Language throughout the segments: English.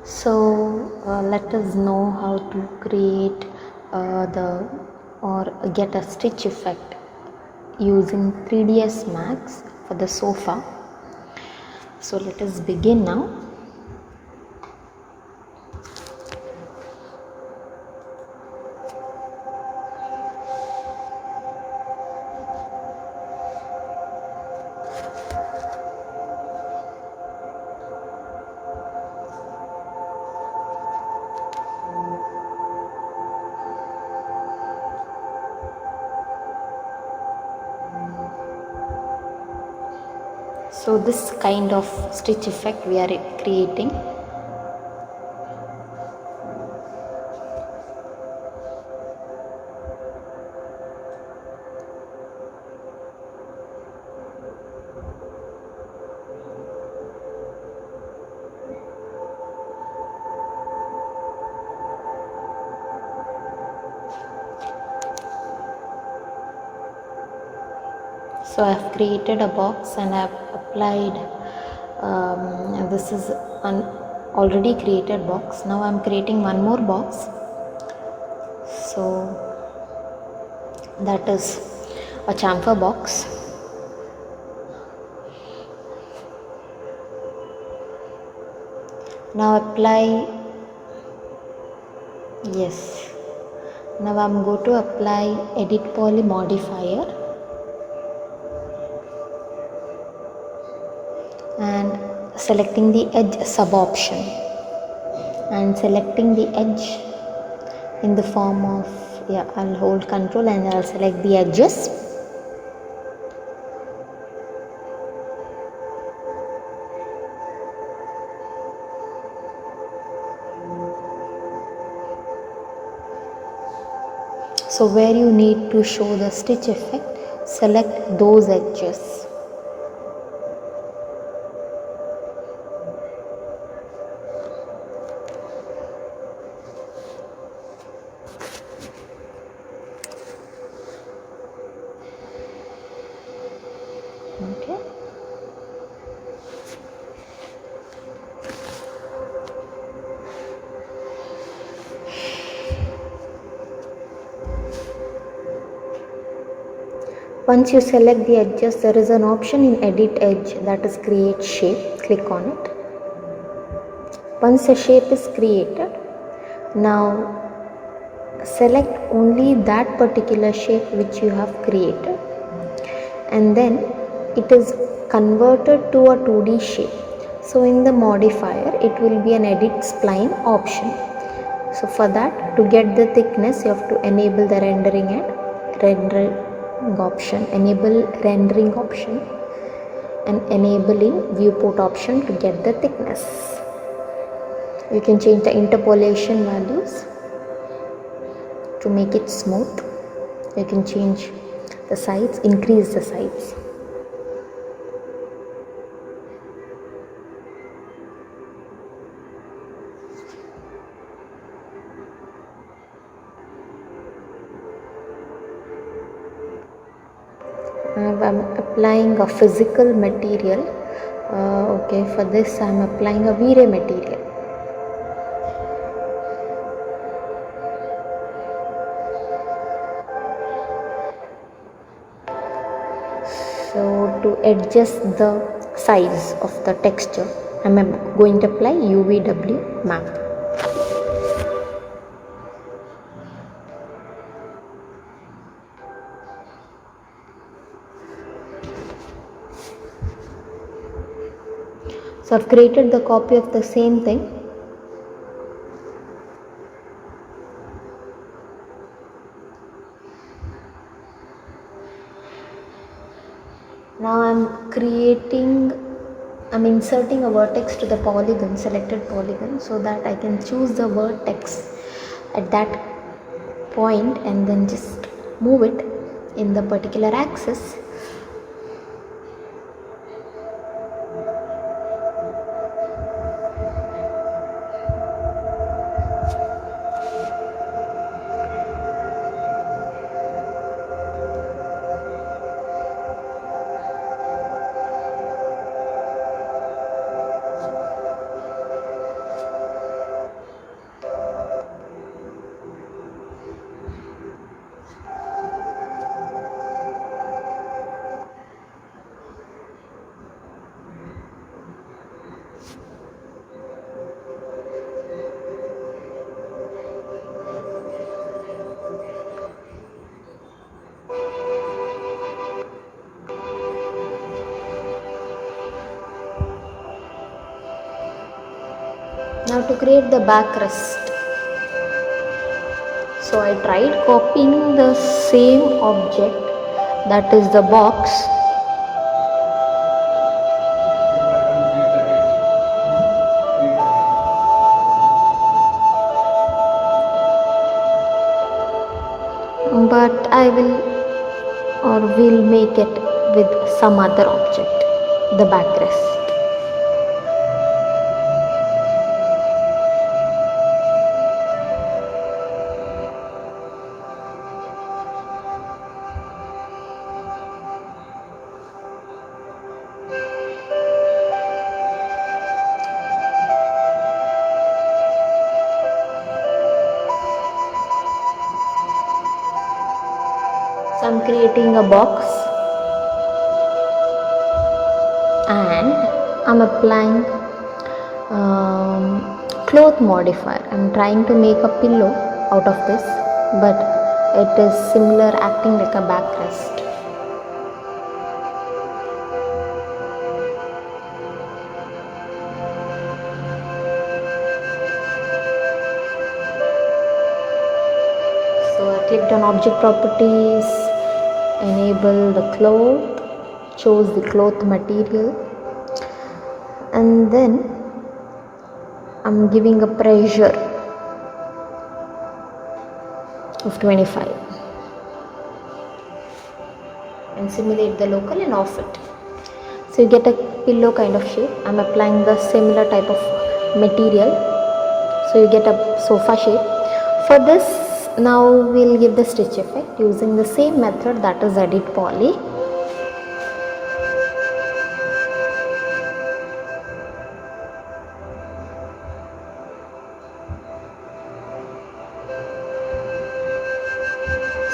Let us know how to create the or get a stitch effect using 3ds Max for the sofa. So let us begin now. So this kind of stitch effect we are creating. So I have created a box and I have applied this is an already created box. Now I am creating one more box. So that is a chamfer box. Now apply, yes, now I am going to apply edit poly modifier and selecting the edge sub option and selecting the edge in the form of, I'll hold control and I'll select the edges. So where you need to show the stitch effect, select those edges. Okay. Once you select the edges, there is an option in edit edge, that is create shape. Click on it. Once a shape is created, now select only that particular shape which you have created, and then it is converted to a 2D shape. So in the modifier it will be an edit spline option. So for that, to get the thickness, you have to enable the rendering option, enable rendering option and enabling viewport option to get the thickness. You can change the interpolation values to make it smooth. You can change the sides, increase the sides. I'm applying a physical material. Okay, for this I'm applying a V-Ray material. So to adjust the size of the texture, I'm going to apply UVW map. So I've created the copy of the same thing. Now I'm inserting a vertex to the polygon, selected polygon, so that I can choose the vertex at that point and then just move it in the particular axis. Now to create the backrest, so I tried copying the same object, that is the box, but I will make it with some other object, the backrest. So I'm creating a box and I'm applying cloth modifier. I'm trying to make a pillow out of this, but it is similar, acting like a backrest. So I clicked on object properties, enable the cloth, chose the cloth material, and then I'm giving a pressure of 25 and simulate the local and off it. So you get a pillow kind of shape. I'm applying the similar type of material, so you get a sofa shape. For this, now we'll give the stitch effect using the same method, that is edit poly.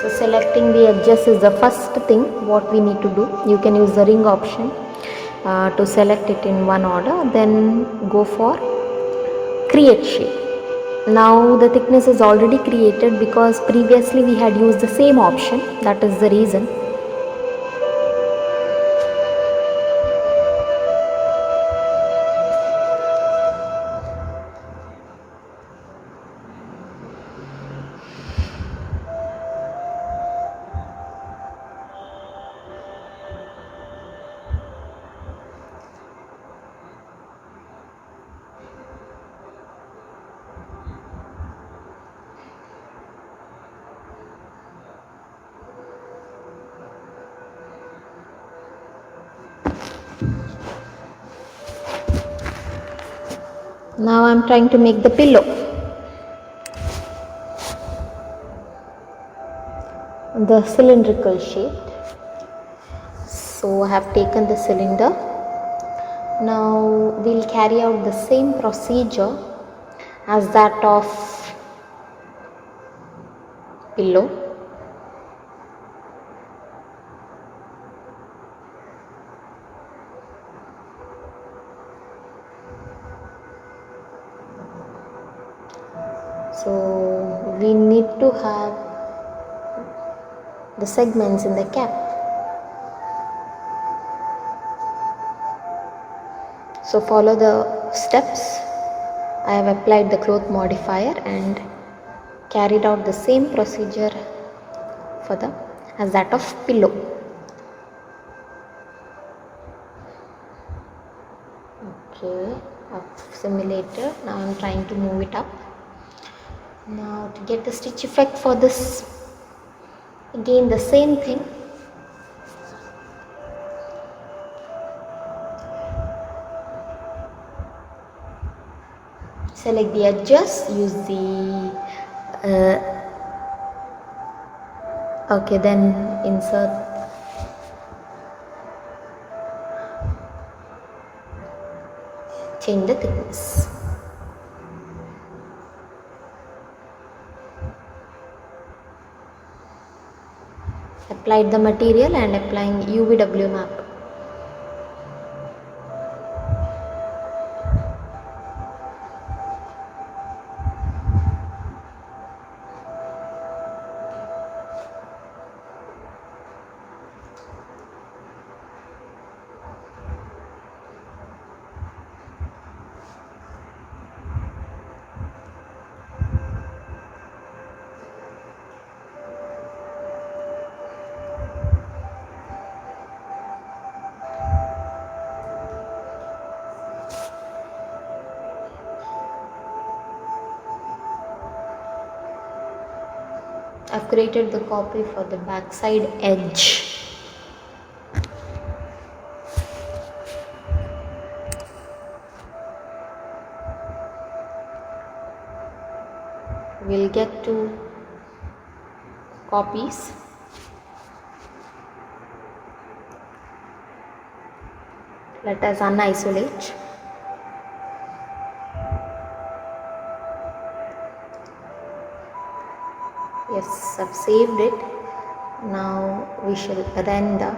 So selecting the edges is the first thing what we need to do. You can use the ring option to select it in one order, then go for create shape. Now the thickness is already created because previously we had used the same option, that is the reason. Now I am trying to make the pillow. The cylindrical shape. So I have taken the cylinder. Now we'll carry out the same procedure as that of pillow. So we need to have the segments in the cap. So follow the steps. I have applied the cloth modifier and carried out the same procedure as that of pillow. Okay, I've simulated. Now I'm trying to move it up. Now to get the stitch effect for this, again the same thing. Select the edges, use the okay, then insert change the thickness. Applied the material and applying UVW map. I've created the copy for the backside edge. We'll get two copies. Let us unisolate. Yes, I've saved it. Now we shall render.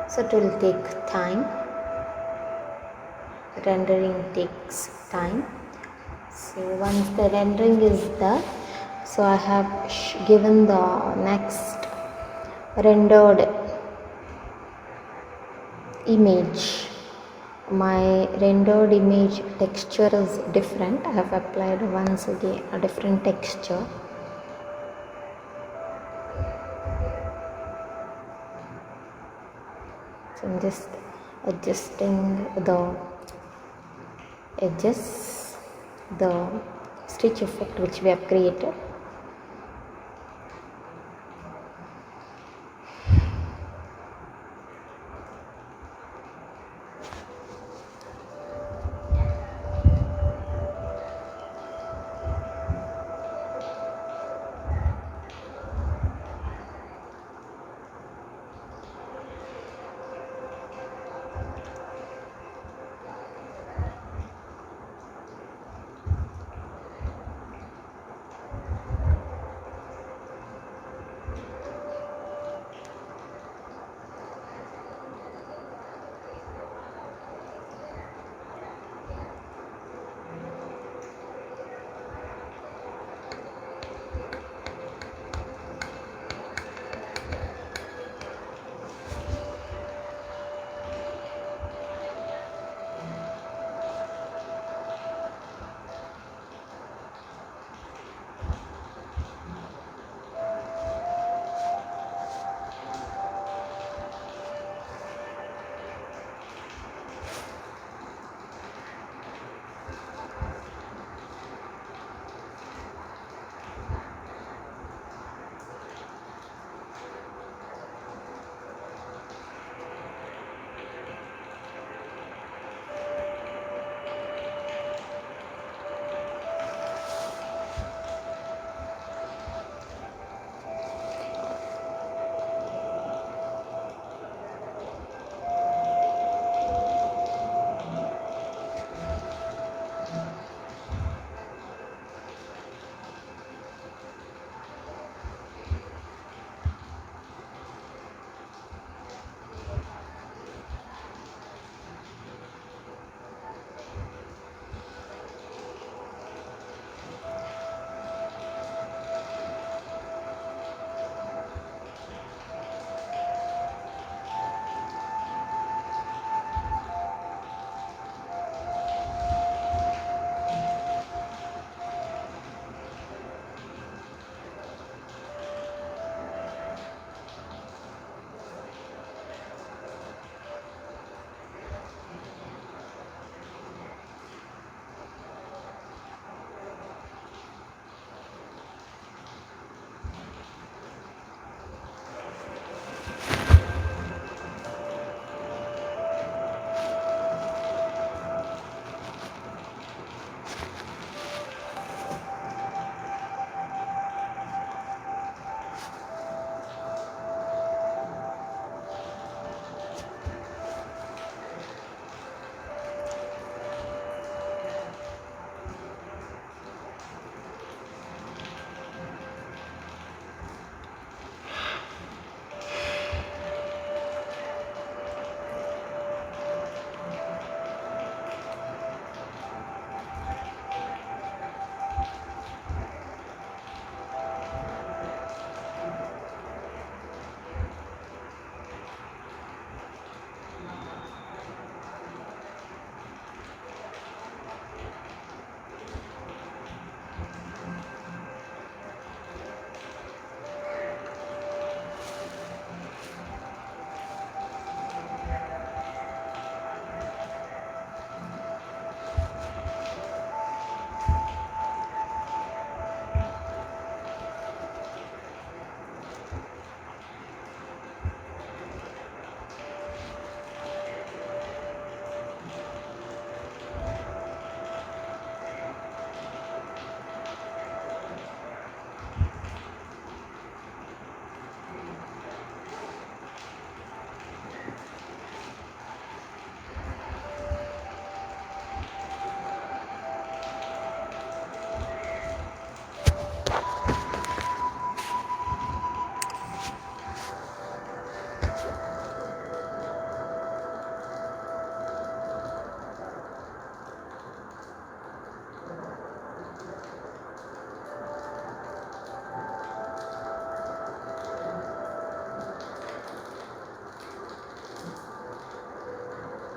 So it will take time. Rendering takes time. So once the rendering is done, so I have given the next rendered image. My rendered image texture is different. I have applied once again a different texture. So I'm just adjusting the edges, the stitch effect which we have created.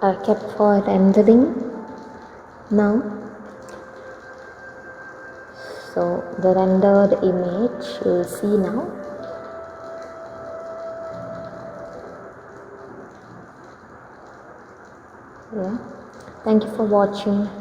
are kept for rendering now. So the rendered image you will see now. Yeah. Thank you for watching.